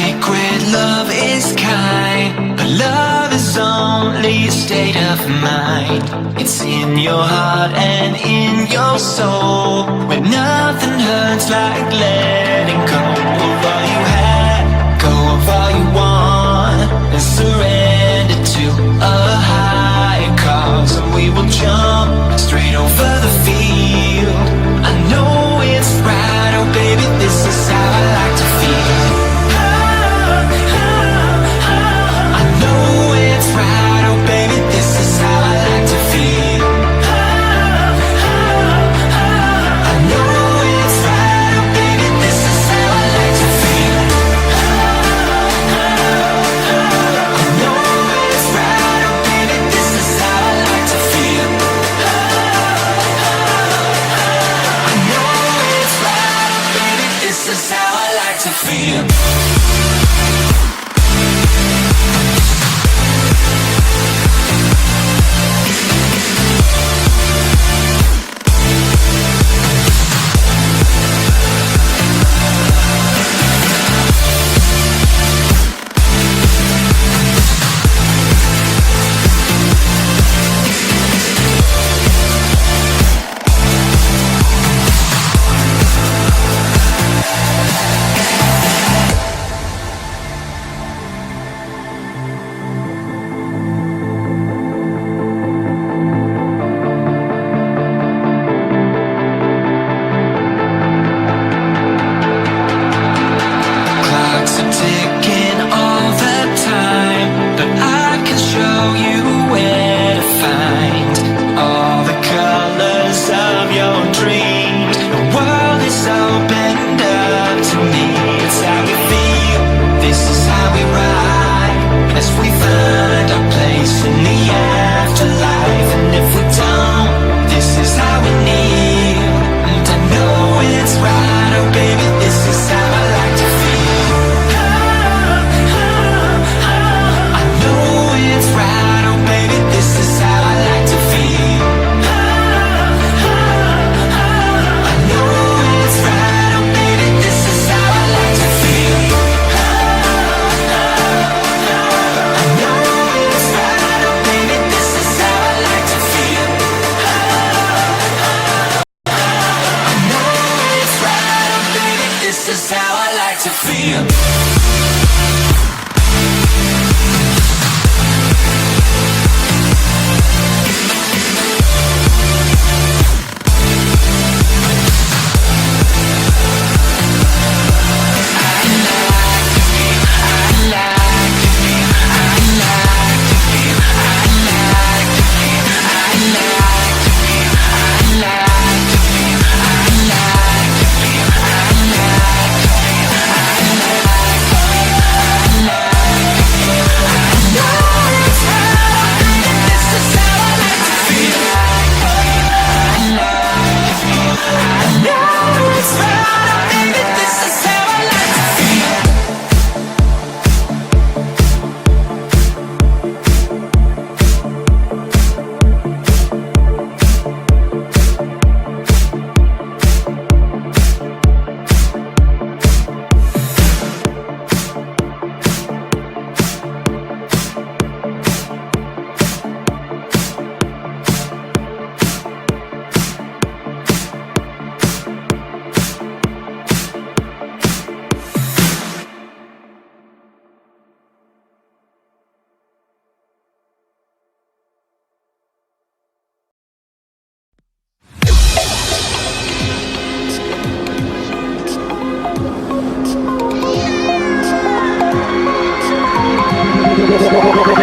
sacred, love is kind, but love is only a state of mind. It's in your heart and in your soul, where nothing hurts like letting go of all you had, go of all you want, and surrender to a higher cause. And we will jump straight over the field. I know it's right, oh baby, this is how I like to feel. I know it's right, oh baby, this is how I like to feel. I know it's right, oh baby, this is how I like to feel. I know it's right, oh baby, this is how I like to feel. I know it's right, oh baby, this is how I like to feel. Clocks are ticking all the time, but I can show you where to find all the colors of your dreams. The world is opened up to me. It's how we feel, this is how we ride, as we find our place in the afterlife. And if we don't, this is how we kneel. And I know it's right, oh baby, this is how I like to feel. I know it's right, oh baby, this is how I like to feel. I know it's right, oh baby, this is how I like to feel. I know it's right, oh baby, this is how I like to feel. I know it's right, oh baby, this is how I like to feel.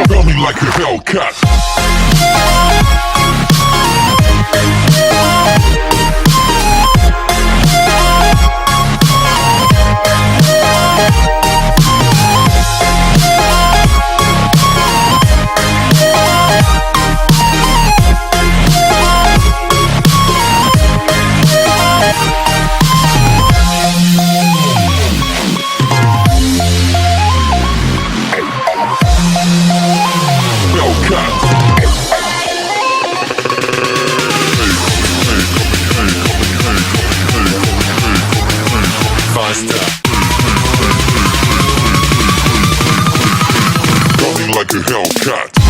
Tell me like a Hellcat. Hellcat. like a Hellcat.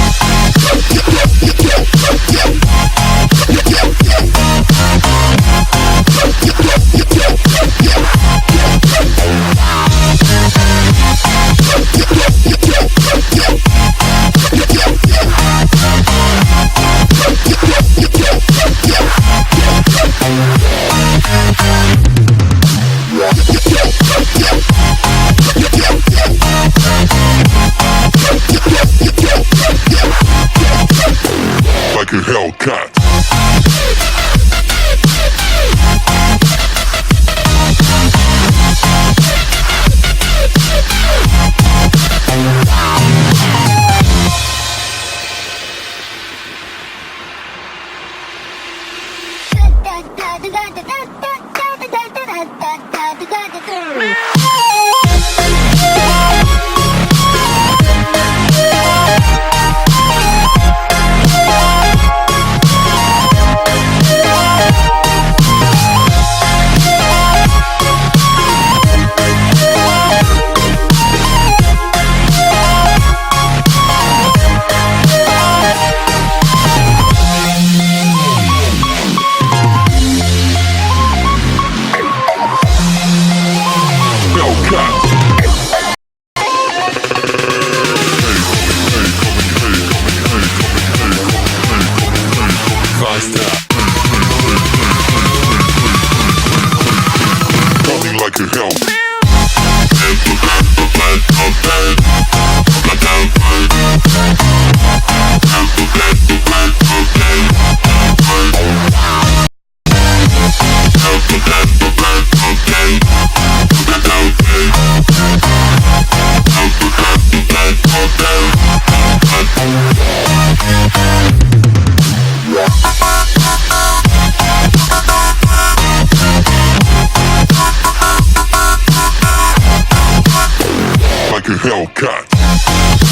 Like a Hellcat. Like a Hellcat.